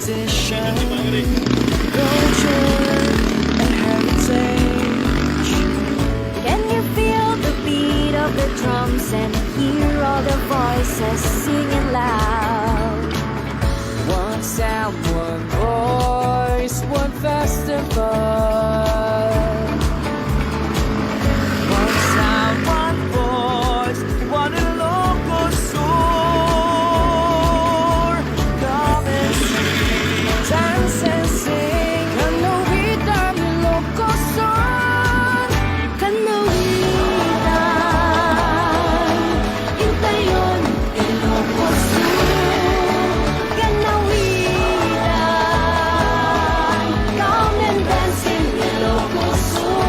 tradition, culture, and heritage. Can you feel the beat of the drums and hear all the voices singing loud? One sound, one voice, one festival. One sound, one voice, one Ilocos Sur. Come and sing, dance and sing. Kanawitan, Ilocos Sur. Kanawitan, intayon, Ilocos Sur. Kanawitan, come and dance in Ilocos Sur.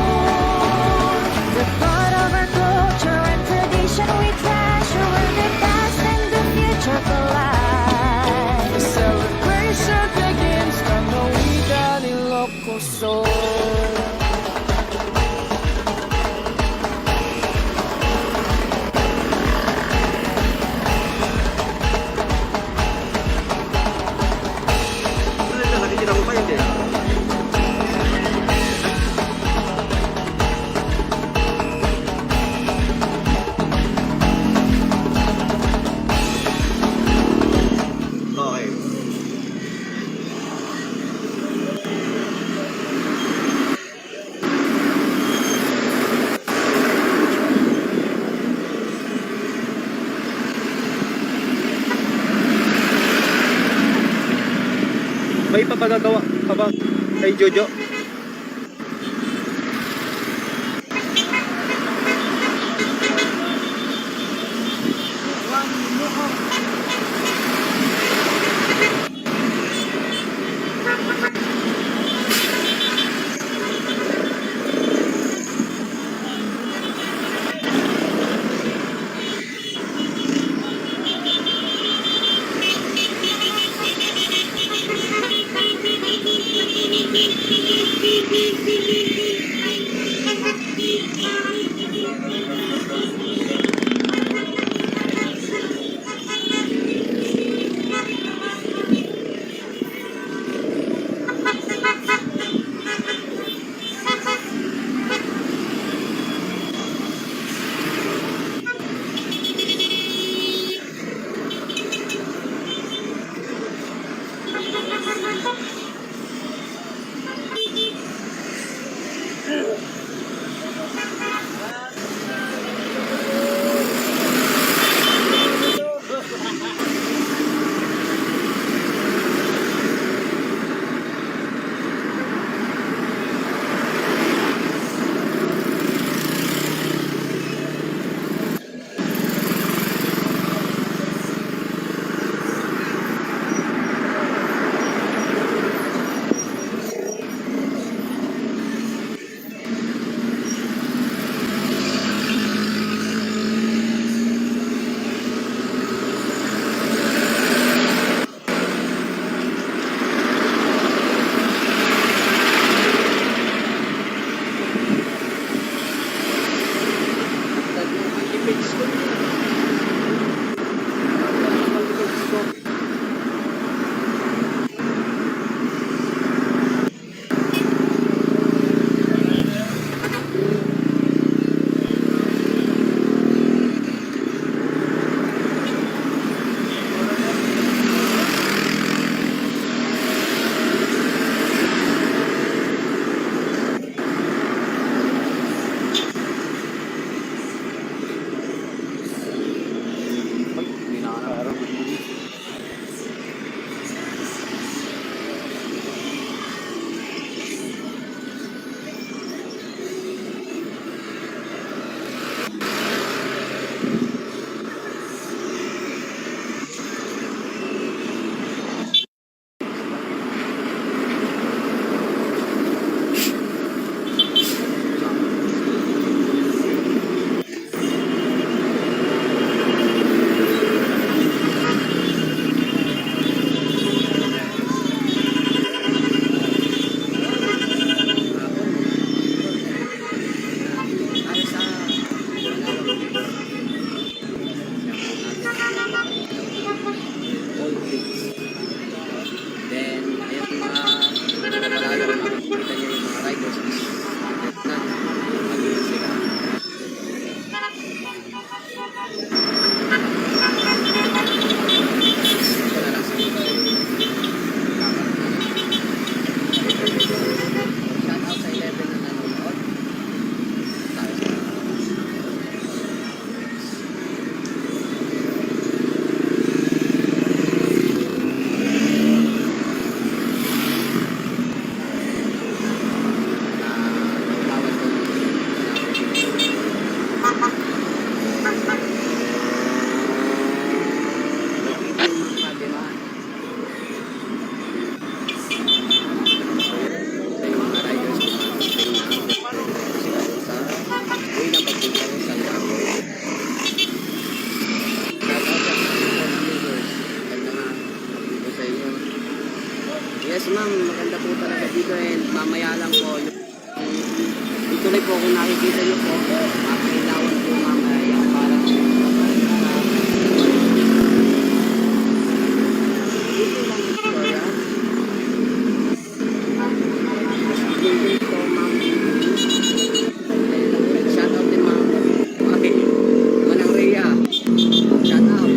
The part of our culture and tradition we treasure, where the past and the future collide. The celebration begins. Kanawitan, Ilocos Sur. Nakikita mo pa yun din. Okay. May papagagawa ka ba kay Jojo? ma'am, maganda po talaga dito and mamaya lang po. Ituloy po kung nakikita niyo po, makakailawan po mamaya yan para po. Shout out din ma'am. Okay. Manang Rhea. Shout out.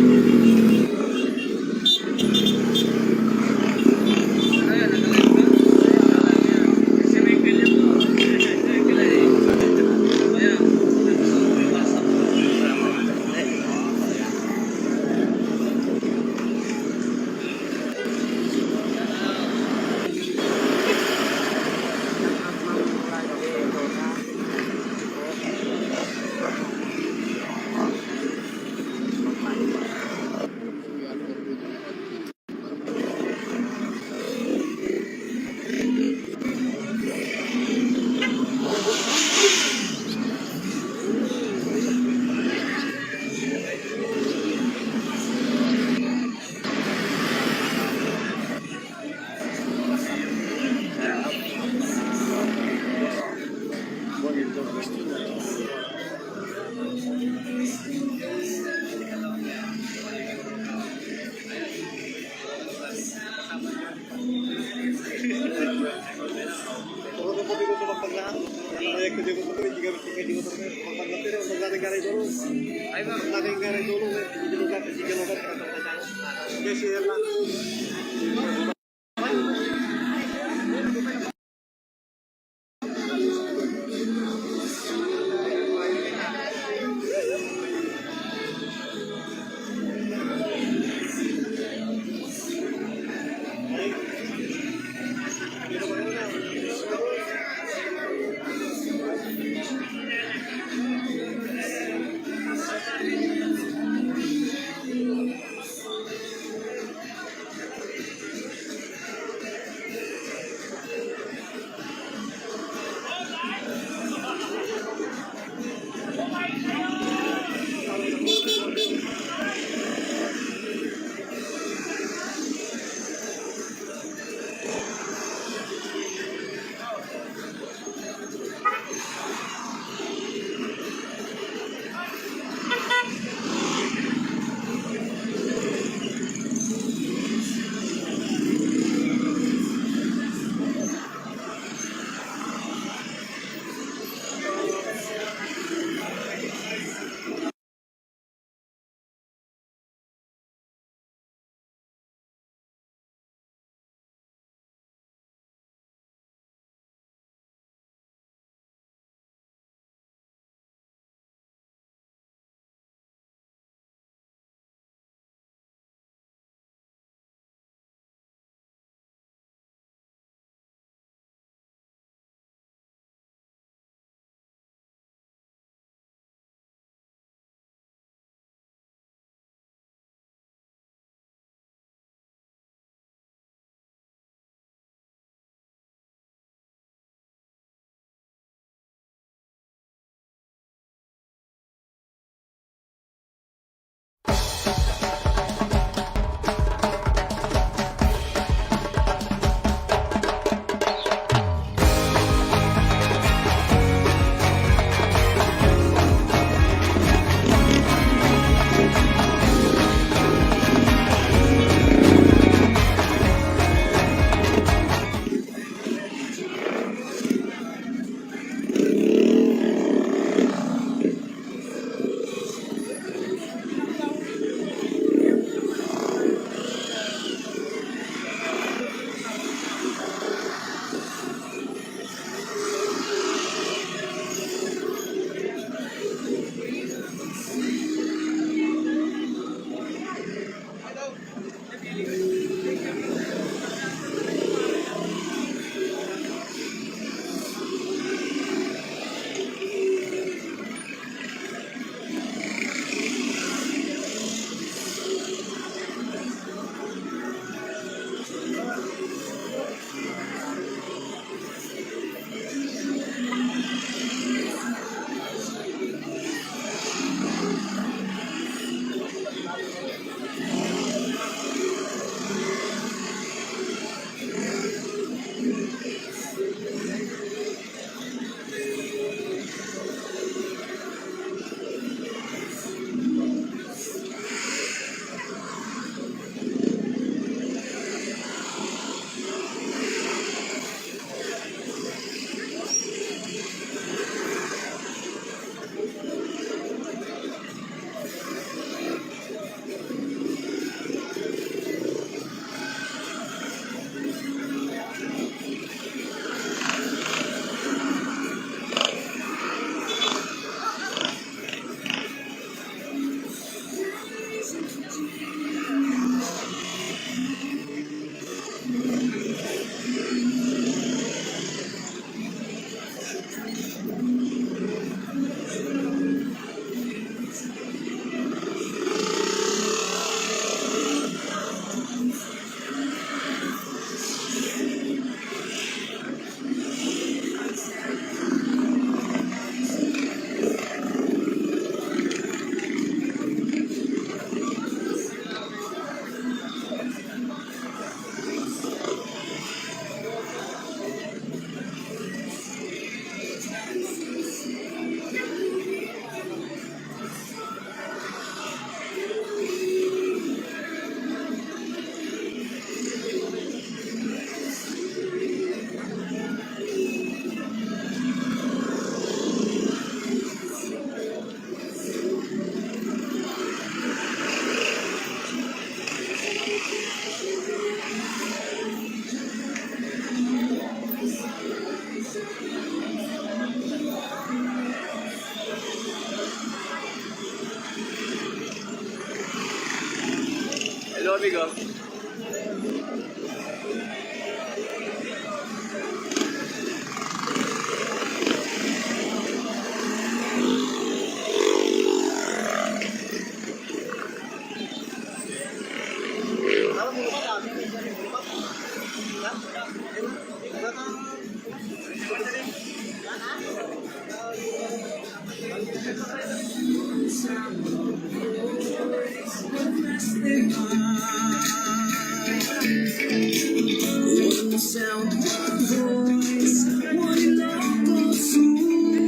lamig ah.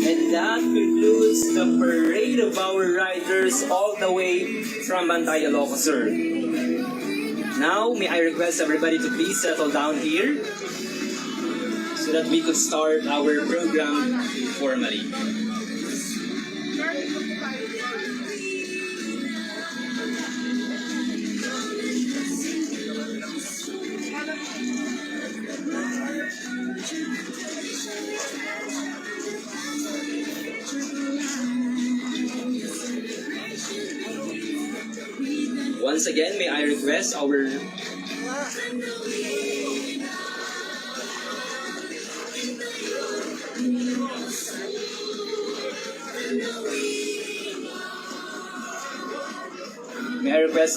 And that concludes the parade of our riders all the way from Bantay, Ilocos Sur. Now, may I request everybody to please settle down here so that we could start our program formally. Once again, may I request our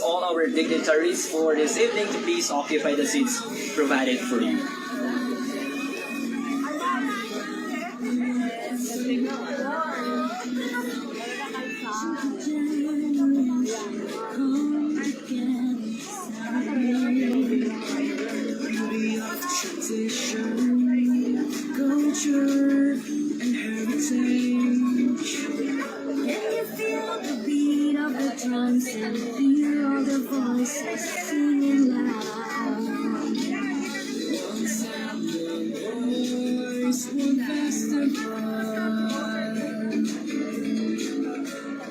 all our dignitaries for this evening to please occupy the seats provided for you. Culture and heritage. Can you feel the beat of the drums and hear all the voices singing loud? One sound, one voice, one festival.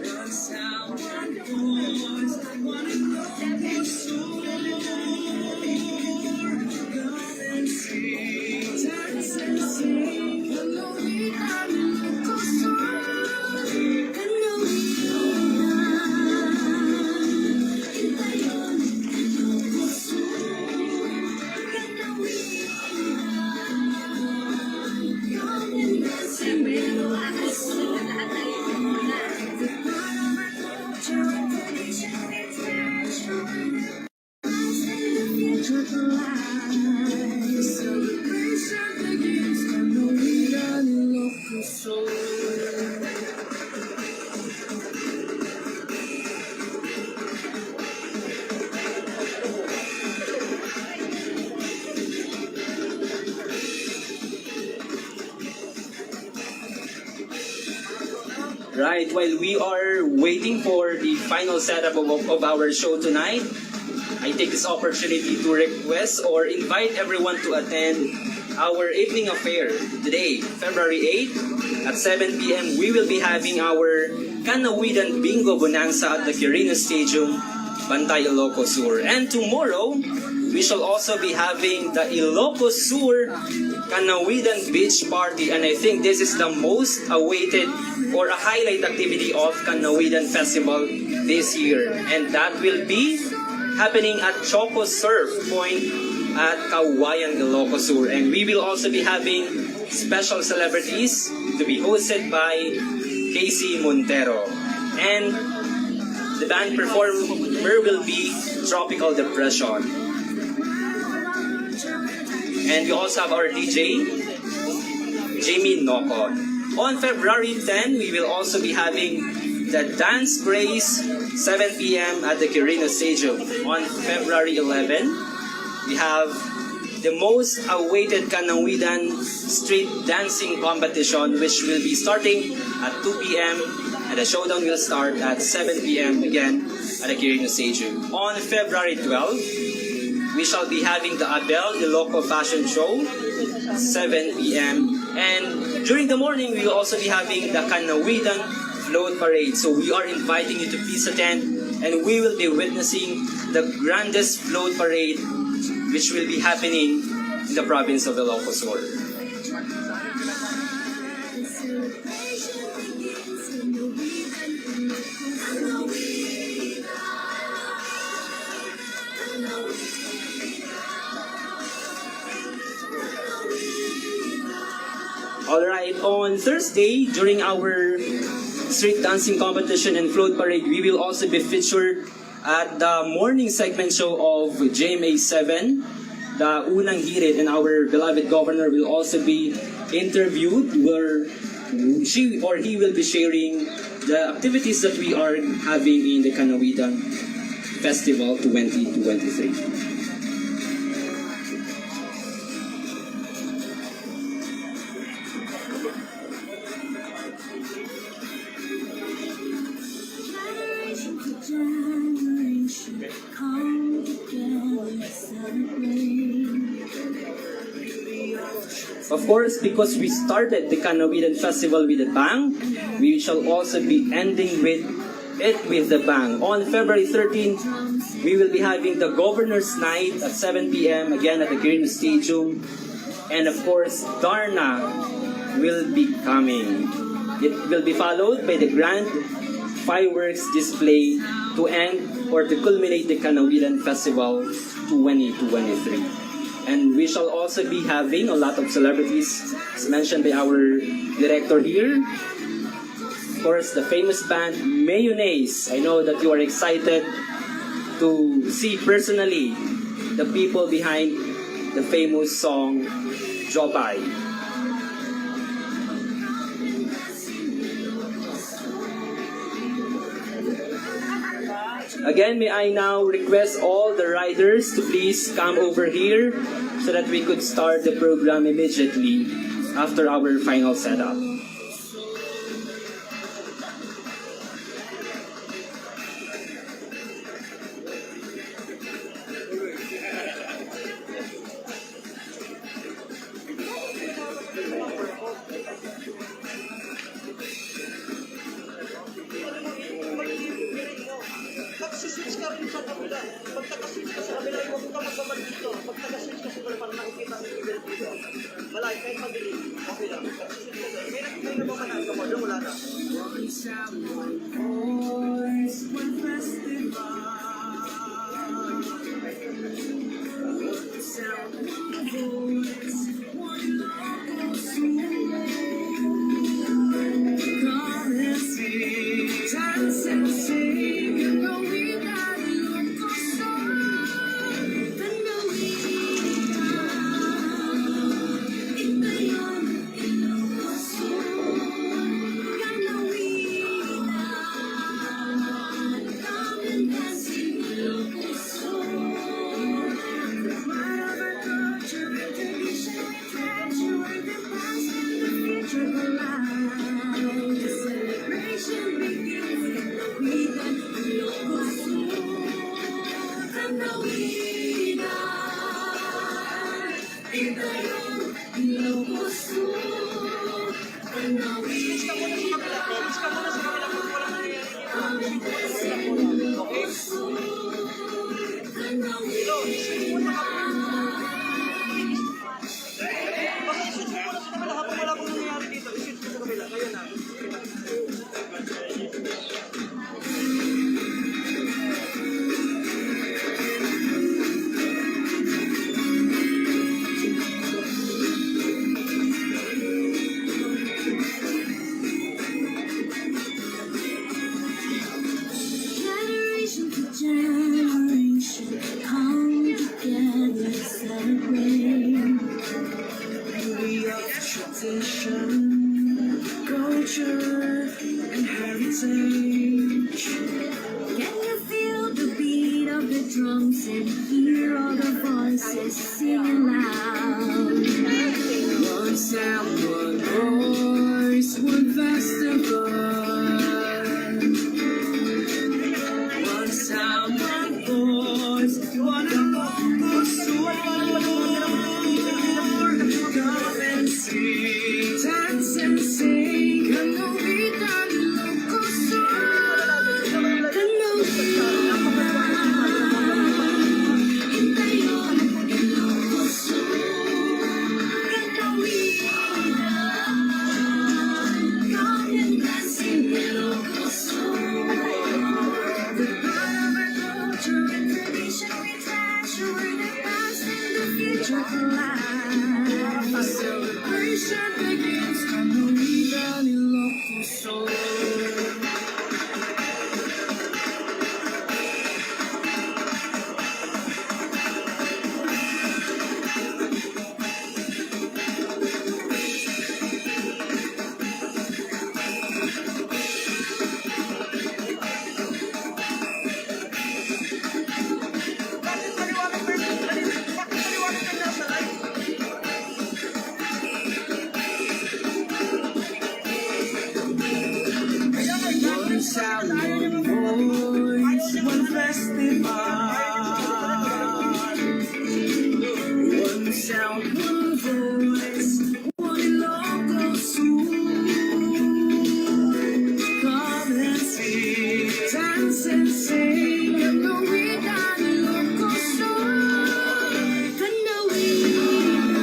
One sound, one voice, one Ilocos Sur. Come and sing, dance and sing. Hello, I'm Ilocos Sur. Right, while we are waiting for the final setup of our show tonight, I take this opportunity to request or invite everyone to attend our evening affair today, February 8th at 7 p.m. We will be having our Kanawidan Bingo Bonanza at the Quirino Stadium, Bantay, Ilocos Sur. And tomorrow, we shall also be having the Ilocos Sur Kanawidan Beach Party, and I think this is the most awaited or a highlight activity of Kanawidan Festival this year, and that will be happening at Choco Surf Point at Kawayan, Ilocos Sur. And we will also be having special celebrities to be hosted by Casey Montero, and the band performer will be Tropical Depression. And we also have our DJ, Jimmy Noko. On February 10, we will also be having the Dance Craze, 7 p.m. at the Quirino Stadium. On February 11, we have the most awaited Kanawidan Street Dancing Competition, which will be starting at 2 p.m. and the showdown will start at 7 p.m. again at the Quirino Stadium. On February 12, we shall be having the Abel Iloco Fashion Show, 7 p.m. And during the morning, we will also be having the Kanawidan Float Parade. So we are inviting you to please attend, and we will be witnessing the grandest float parade which will be happening in the province of Ilocos Sur. Alright, on Thursday, during our street dancing competition and float parade, we will also be featured at the morning segment show of GMA7, the Unang Hirit, and our beloved governor will also be interviewed where she or he will be sharing the activities that we are having in the Kanawitan Festival 2023. Generation to generation, come together, celebrate. Of course, because we started the Kanawitan Festival with a bang, we shall also be ending with it with the bang. On February 13th, we will be having the Governor's Night at 7 p.m. again at the Green Stadium. And of course, Darna will be coming. It will be followed by the grand fireworks display to end or to culminate the Kanawitan Festival 2023. And we shall also be having a lot of celebrities, as mentioned by our director here. Of course, the famous band Mayonnaise. I know that you are excited to see personally the people behind the famous song Jobay. Again, may I now request all the riders to please come over here so that we could start the program immediately after our final setup. Switch ka rin sa kabila. Pag naka-switch ka sa kabila, huwag ka magbabalik dito. Pag naka-switch ka sa kabila, para nakikita ang level dito. Malay, kahit mabilis. Okay lang. Naka-switch ka sa kabila. May nabamanag ka mo. Doon wala na. One sound, one voice, one festival. One sound, one voice, one Ilocos Sur. Come and sing, dance and sing. You know we got Ilocos Sur. Ito yun, Ilocos Sur. Switch ka muna sa kabila. Switch ka muna sa kabila kung walang nangyayari dito. Okay? So, switch muna sa kabila. Basta switch mo muna sa kabila habang wala pong nangyayari dito. Switch mo sa kabila. Kaya na. Generation to generation, come together, celebrate. Beauty of tradition, culture, and heritage. Can you feel the beat of the drums and hear all the voices singing loud? One sound, one voice, one festival. One sound, one voice, one Ilocos Sur. Come and sing, dance and sing. Kanawitan, Ilocos Sur. Celebration begins one voice, one Ilocos Sur. Come and see, dance and sing, Kanawigan, Ilocos Sur. Kanawigan,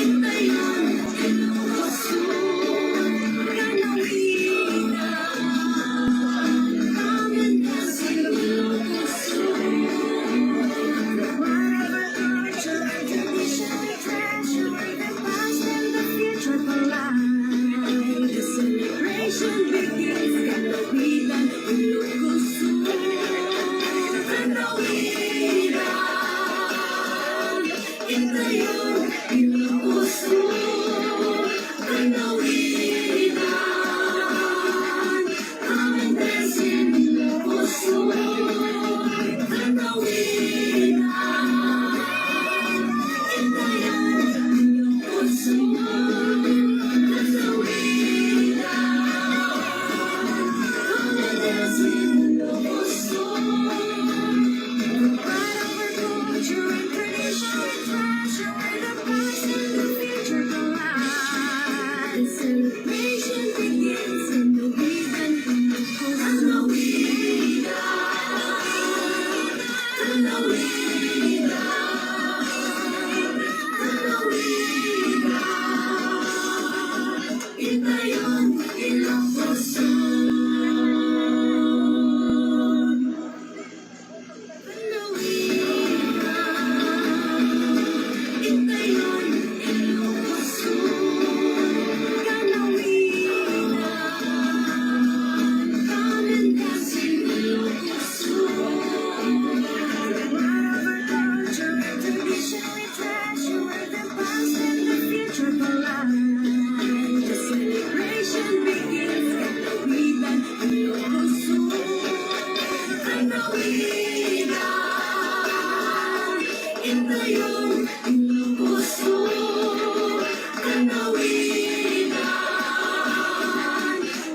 ito yun, Ilocos Sur. Kanawigan, come and dance in Ilocos Sur. Wherever culture and tradition we treasure, the past and the future collide. The celebration begins in Kanawigan, Ilocos Sur. Kanawigan, ito yun, Ilocos Sur. Kanawigan, come and dance in Ilocos Sur. Kanawigan, ito yun, Ilocos Sur. Kanawigan, come and dance in Ilocos Sur. Pride of our culture and tradition we treasure, where the past and the future collide. The celebration begins in the weekend, Ilocos Sur. Ito yun, Ilocos Sur. Ito yun, Ilocos Sur. Kanawigan, come and dance in Ilocos Sur. Wherever culture and tradition we treasure, where the past and the future collide. The celebration begins in Kanawigan, Ilocos Sur. Kanawigan, ito yun, Ilocos Sur. Kanawigan,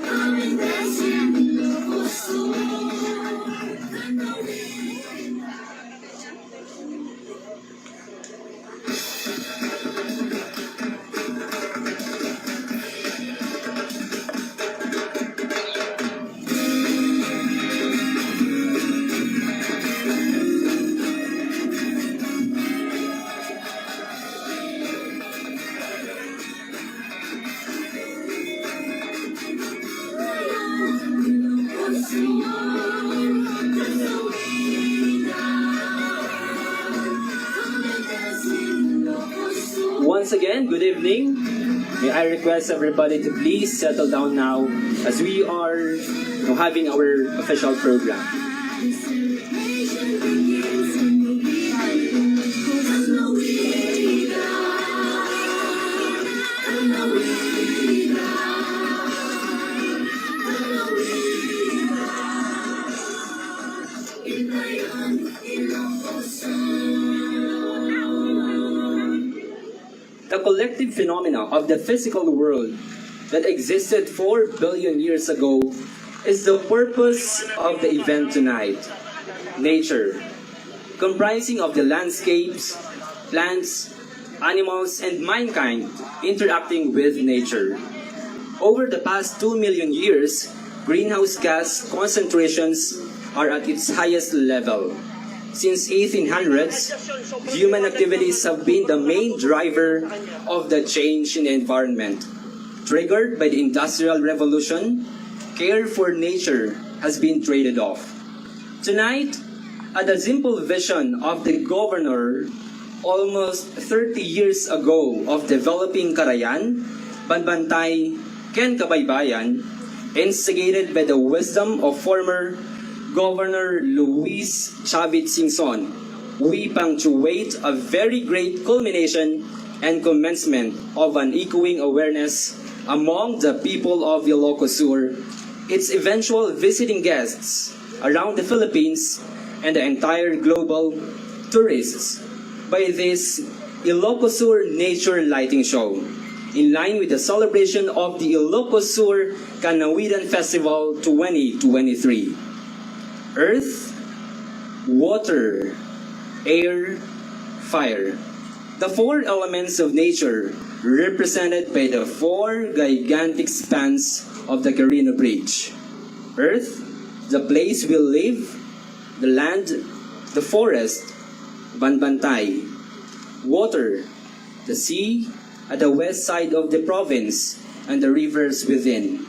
come and dance in Ilocos Sur. Kanawigan. Once again, good evening. May I request everybody to please settle down now as we are having our official program. The celebration begins in the weekend, Ilocos Sur. Kanawigan, ito yun, Ilocos Sur. The collective phenomena of the physical world that existed 4 billion years ago is the purpose of the event tonight. Nature, comprising of the landscapes, plants, animals, and mankind interacting with nature. Over the past 2 million years, greenhouse gas concentrations are at its highest level. Since 1800s, human activities have been the main driver of the change in the environment. Triggered by the Industrial Revolution, care for nature has been traded off. Tonight, at the simple vision of the governor almost 30 years ago of developing Carayan, Banbantay, Ken Kabaybayan, instigated by the wisdom of former Governor Luis Chavit Singson, we punctuate a very great culmination and commencement of an echoing awareness among the people of Ilocos Sur, its eventual visiting guests around the Philippines, and the entire global tourists by this Ilocos Sur Nature Lighting Show, in line with the celebration of the Ilocos Sur Kanawigan Festival 2023. Earth, water, air, fire. The four elements of nature represented by the four gigantic spans of the Carino Bridge. Earth, the place we live, the land, the forest, Banbantay. Water, the sea at the west side of the province and the rivers within.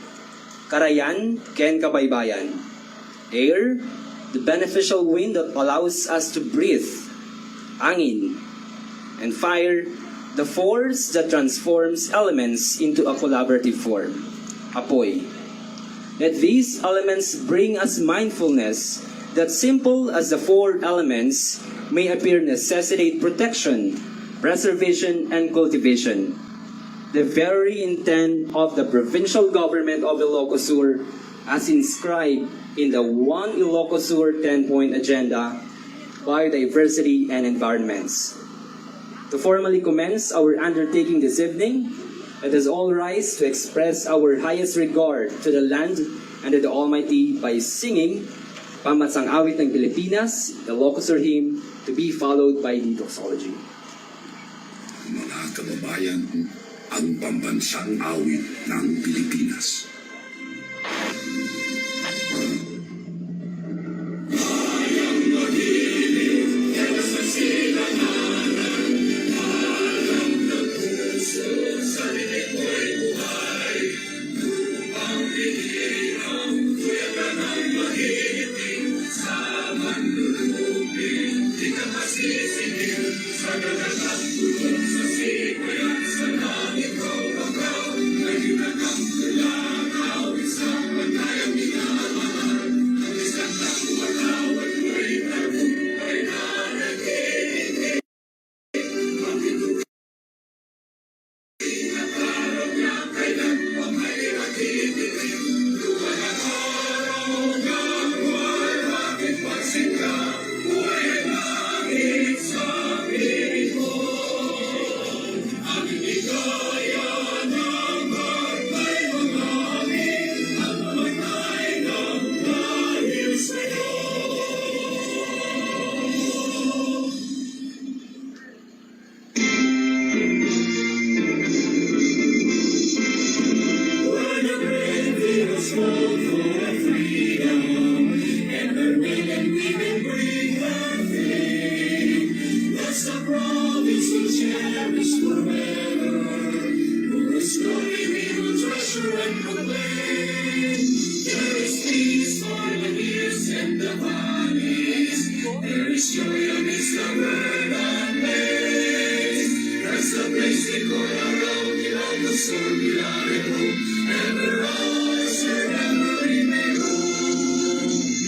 Karayan, Ken Kabaybayan. Air, the beneficial wind that allows us to breathe. Angin. And fire, the force that transforms elements into a collaborative form. Apoy. Let these elements bring us mindfulness that simple as the four elements may appear necessitate protection, preservation, and cultivation. The very intent of the provincial government of Ilocos Sur as inscribed in the One Ilocos Sur 10-point agenda, biodiversity and environments. To formally commence our undertaking this evening, let us all rise to express our highest regard to the land and to the Almighty by singing Pambansang Awit ng Pilipinas, Ilocos Sur Hymn, to be followed by the doxology. Mga kababayan, ang pambansang awit ng Pilipinas.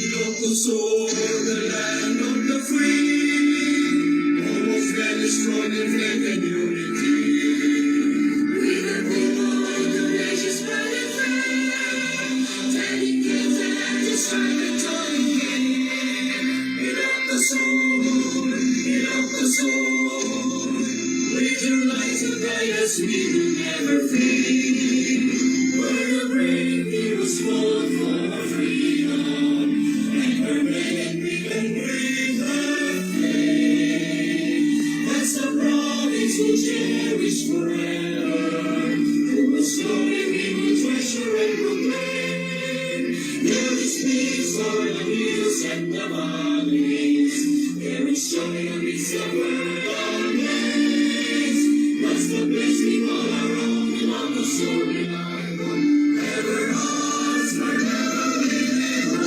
Ilocos Sur, the land of the free, almost then destroyed in flame and unity. We the people of the nations spreading free, dedicated and decided to begin. Ilocos Sur, Ilocos Sur, with your light to guide us, we will never fade. Where the brave heroes fought for freedom, and where men and women breathe their faith. That's the promise we'll cherish forever. Through the story we will treasure and proclaim. There is peace for the hills and the valleys. There is joy amidst the world of days. That's the place we call our own, Ilocos Sur, reliable. Ever ours, forever we live on.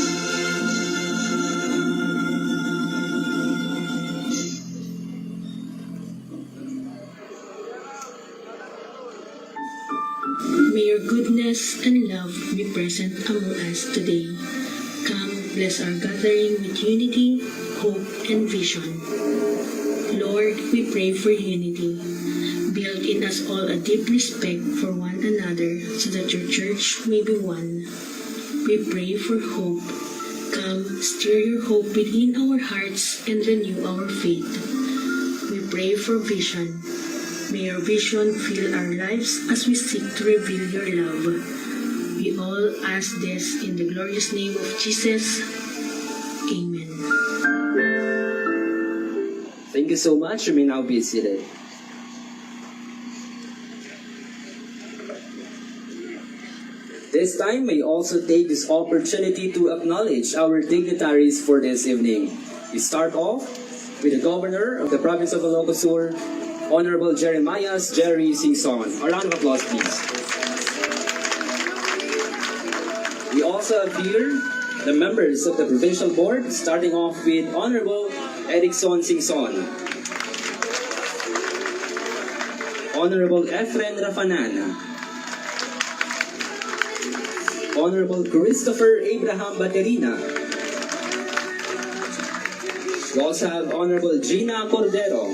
May your goodness and love be present among us today. Come, bless our gathering with unity, hope, and vision. Lord, we pray for unity. Build in us all a deep respect for one another so that your church may be one. We pray for hope. Come, stir your hope within our hearts and renew our faith. We pray for vision. May your vision fill our lives as we seek to reveal your love. We all ask this in the glorious name of Jesus. Amen. Thank you so much. You may now be seated. This time, may also take this opportunity to acknowledge our dignitaries for this evening. We start off with the Governor of the Province of Ilocos Sur, Honorable Jerry Singson. A round of applause, please. We also have here the members of the Provincial Board, starting off with Honorable Erickson Singson, Honorable Efren Rafanan, Honorable Christopher Abraham Baterina. We also have Honorable Gina Cordero,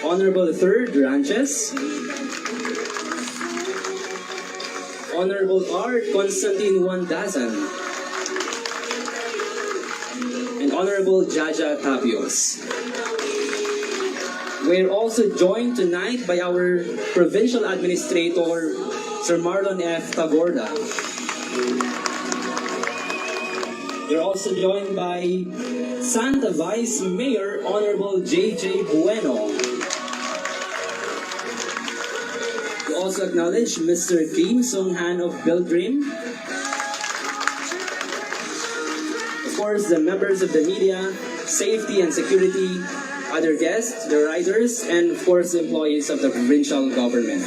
Honorable Third Ranches, Honorable Art Constantine Wandazan, and Honorable Jaja Tapios. We're also joined tonight by our Provincial Administrator, Sir Marlon F. Tagorda. We're also joined by Santa Vice Mayor, Honorable J.J. Bueno. We also acknowledge Mr. Kim Sung-han of Pilgrim. Of course, the members of the media, safety and security, other guests, the riders, and of course, the employees of the provincial government.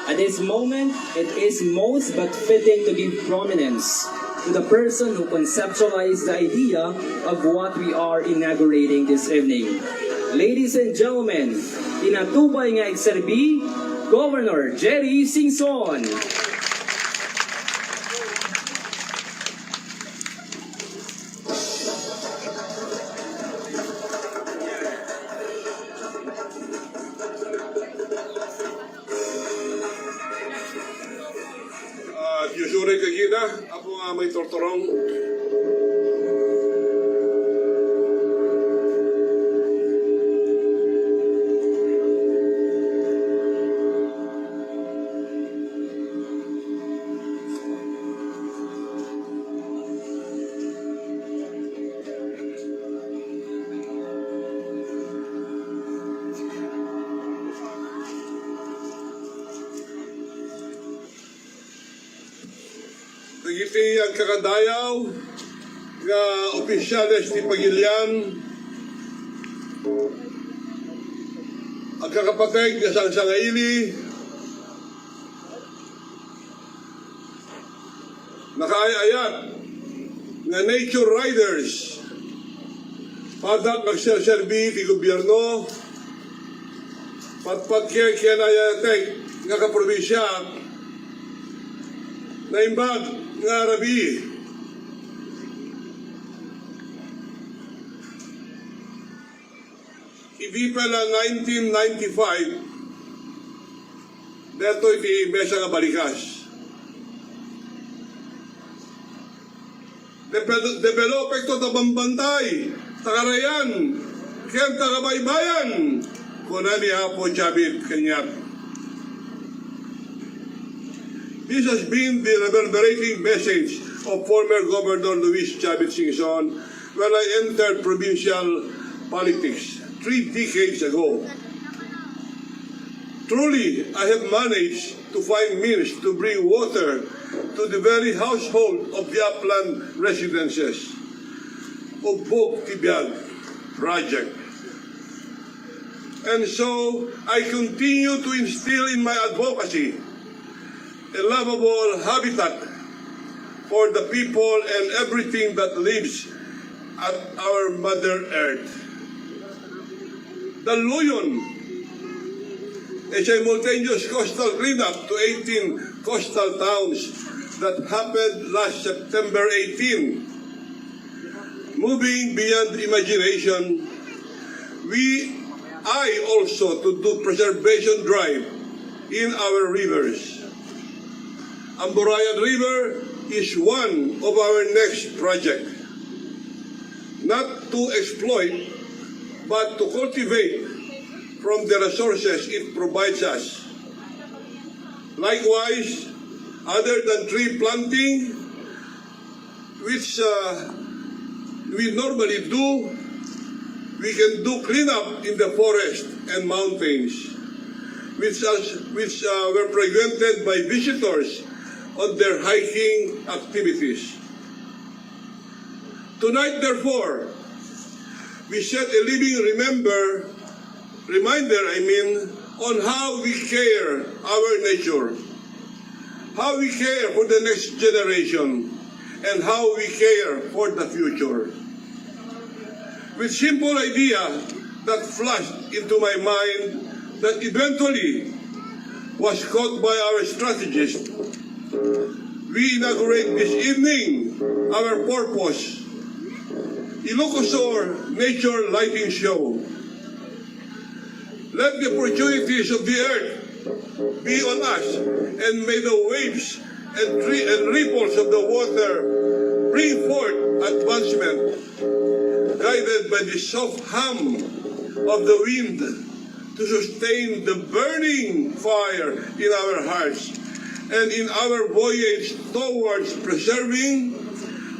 At this moment, it is most but fitting to give prominence to the person who conceptualized the idea of what we are inaugurating this evening. Ladies and gentlemen, tinatubay nga ekserbi, Governor Jerry Singson. Yusure kagina, ako nga may tortorong. Nagiti ang kakadayaw nga opisyales ni Pagilian, ang kakapatid nga Sansangaili, nakaayayat nga nature riders, padak nagserserbi ti gobyerno, patpat kaya nayatek nga kaprobinsya, naimbag nga Arabi. Ibi pala 1995, deto'y di mesa nga balikas. Develop ito tabambantay, takarayan, kaya takabaybayan, kuna ni Apo Chabit Kanyat. This has been the reverberating message of former Governor Luis Chavit Singson when I entered provincial politics 3 decades ago. Truly, I have managed to find means to bring water to the very household of the upland residences of Bog Tibiag project. And so, I continue to instill in my advocacy a lovable habitat for the people and everything that lives at our Mother Earth. The Luyon, a simultaneous coastal cleanup to 18 coastal towns that happened last September 18. Moving beyond imagination, I also to do preservation drive in our rivers. Amburayan River is one of our next project. Not to exploit, but to cultivate from the resources it provides us. Likewise, other than tree planting, which we normally do, we can do cleanup in the forest and mountains, which were frequented by visitors on their hiking activities. Tonight, therefore, we set a living reminder, on how we care our nature, how we care for the next generation, and how we care for the future. With simple idea that flashed into my mind that eventually was caught by our strategist, we inaugurate this evening our purpose, Ilocos Sur Nature Lighting Show. Let the opportunities of the earth be on us, and may the waves and ripples of the water bring forth advancement, guided by the soft hum of the wind to sustain the burning fire in our hearts and in our voyage towards preserving,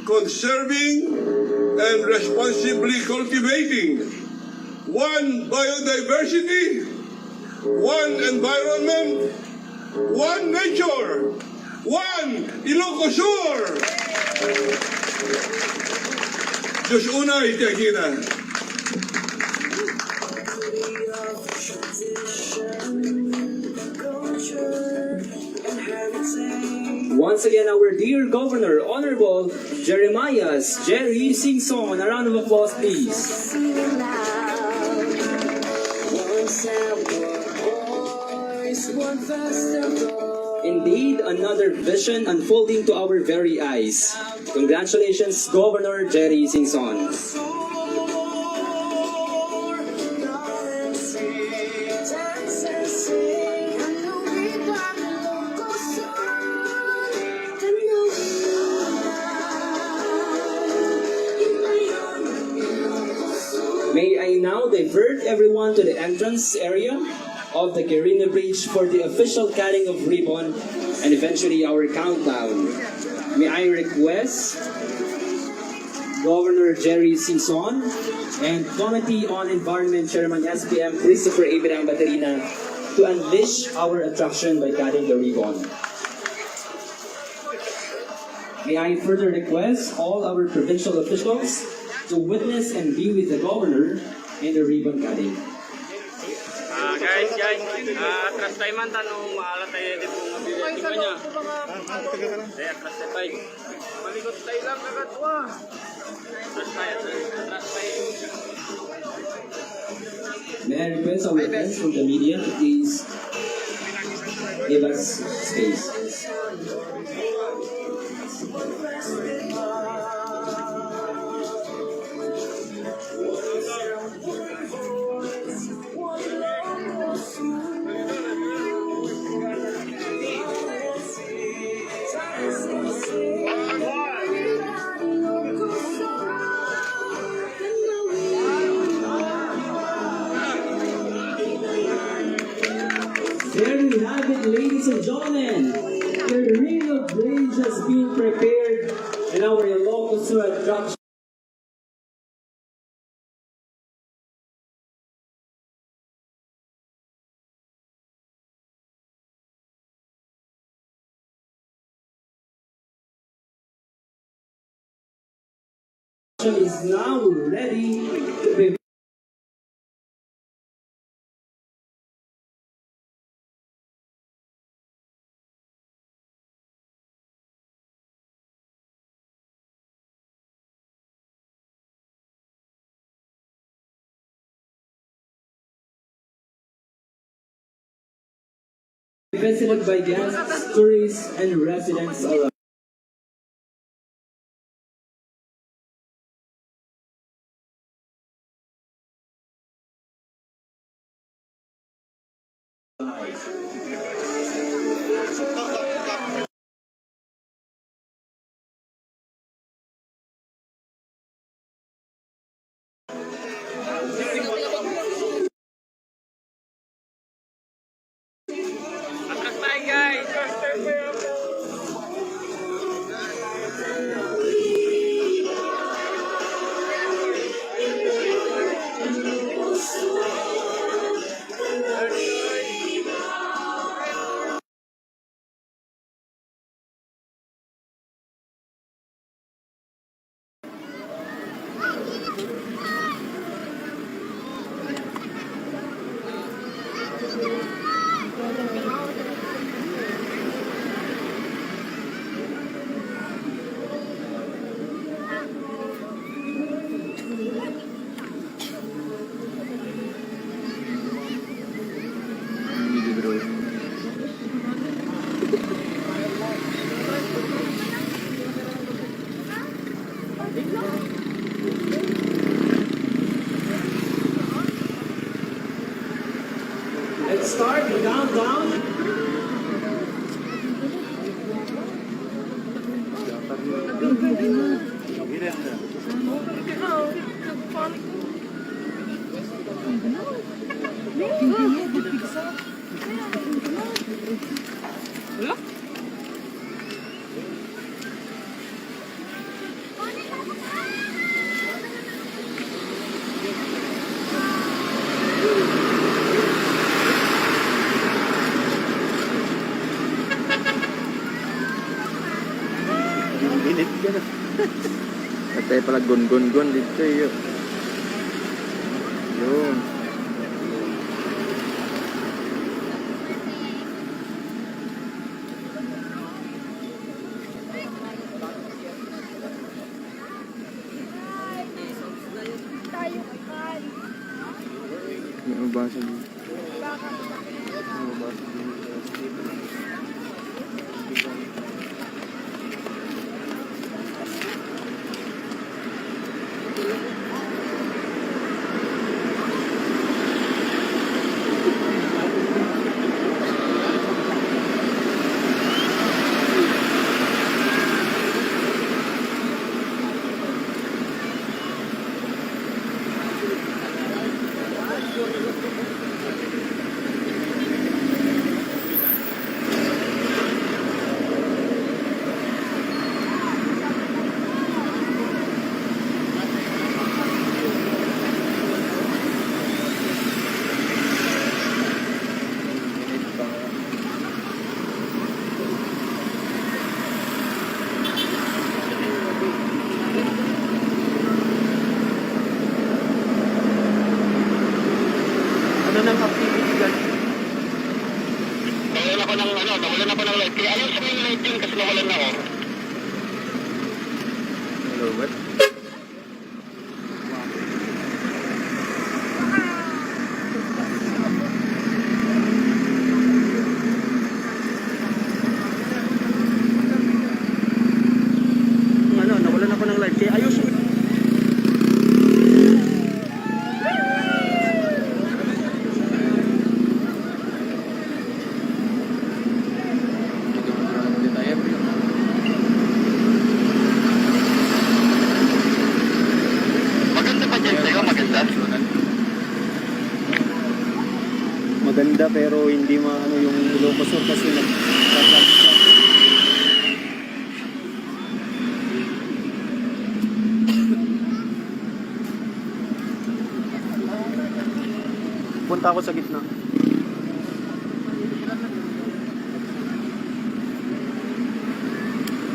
conserving, and responsibly cultivating one biodiversity, one environment, one nature, one Ilocos Sur. Diyos unay, Tiagina. Once again, our dear Governor, Honorable Jeremias Jerry Singson. A round of applause, please. Indeed, another vision unfolding to our very eyes. Congratulations, Governor Jerry Singson. May I now divert everyone to the entrance area of the Quirino Bridge for the official cutting of ribbon and eventually our countdown. May I request Governor Jerry Singson and Committee on Environment Chairman SPM Christopher Abraham Baterina to unleash our attraction by cutting the ribbon. May I further request all our provincial officials to witness and be with the Governor in the ribbon cutting. Guys, atras tayo man tanong maalat tayo di po mabibigyan niya. Atras tayo. Maligot tayo lang kagatwa. Atras tayo. May I request our friends from the media to please give us space. There you have it, ladies and gentlemen. The real bridge has been prepared and our Ilocos Sur attraction is now ready to be visited by guests, tourists, and residents alike. Atras tayo guys. Let's start the countdown. Init ka na. At tayo pala gun dito yun. Yun. May mabasa dito. May mabasa dito. Ano nang activity dyan? Nawalan ako ng light. Kaya ayaw sa may light yun kasi nawalan ako. Hello, what? Nawalan ako ng light. Kaya ayaw sa Maganda pa dyan sa'yo, maganda. maganda pero hindi maano yung Ilocos Sur kasi punta ako sa gitna.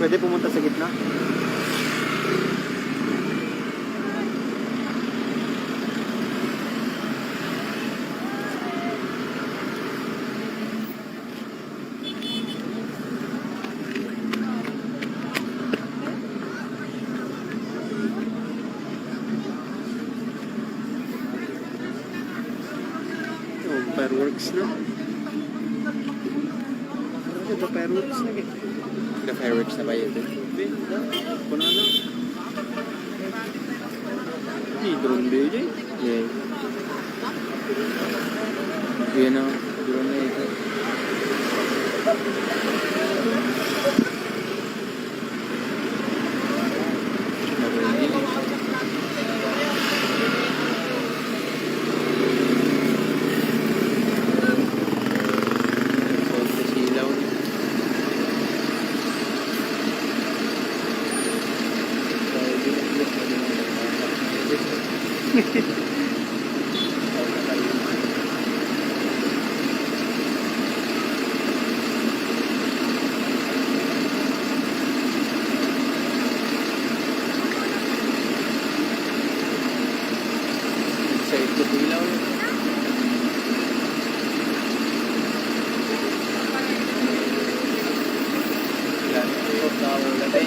Pwede pumunta sa gitna? Fireworks na. Ito fireworks na eh. Naka-fireworks na ba ito? Kuna na. Hindi, drone ba yun? Yeah. Yan na, drone na ito. Ilaw yun. Yan, ikot na ako latay.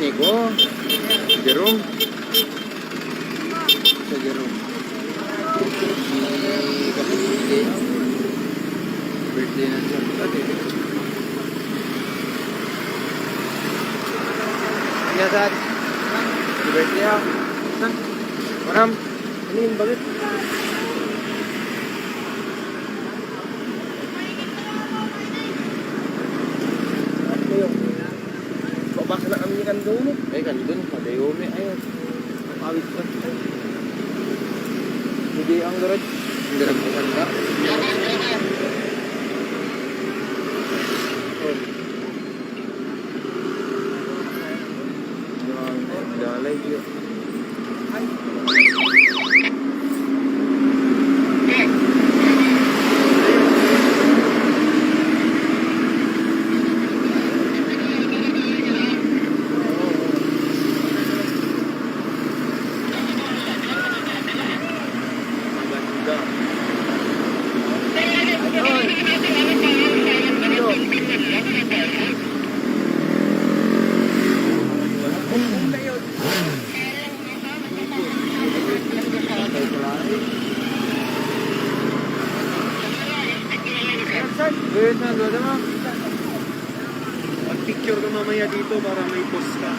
ini ko. Jerome. Sa Jerome. Kasi birthday na siya. Okay. Kaya saan? Birthday ha? Saan? Manam? Ano yun? Bakit? Babasa na kami kan doon eh. Eh, kandun. Madayome. Ayun. Awit pa. Hindi ang garage. Hindi lang maganda. Dalay yun. Gawin na, doon naman. Mag-picture ka mamaya dito para may post ka.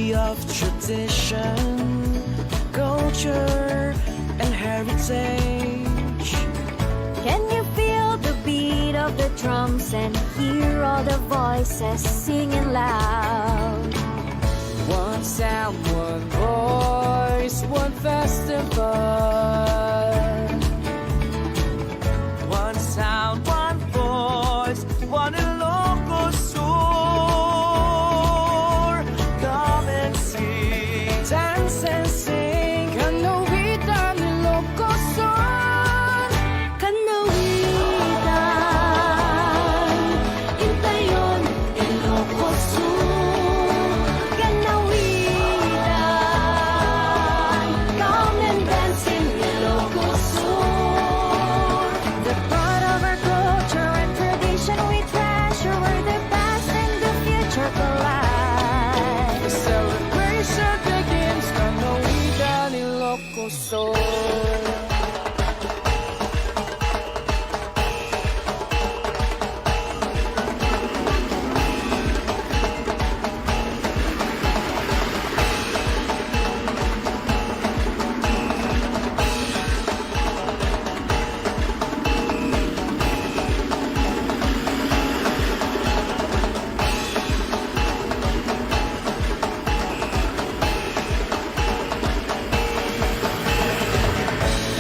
city of tradition, culture, and heritage. Can you feel the beat of the drums and hear all the voices singing loud? One sound, one voice, one festival. One sound, one voice, one Ilocos Sur. Come and sing, dance and sing. Kanawitan Ilocos Sur. Kanawitan, Intayon, Ilocos Sur. Kanawitan, come and dance in Ilocos Sur. The part of our culture and tradition we treasure, where the past and the future collide. The celebration begins. Kanawitan Ilocos Sur.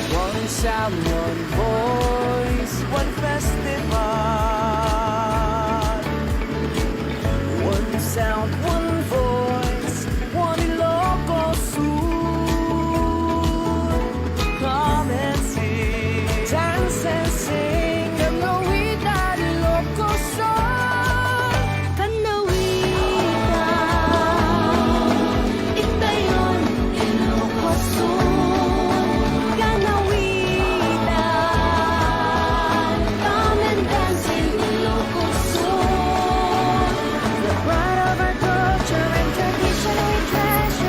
One sound, one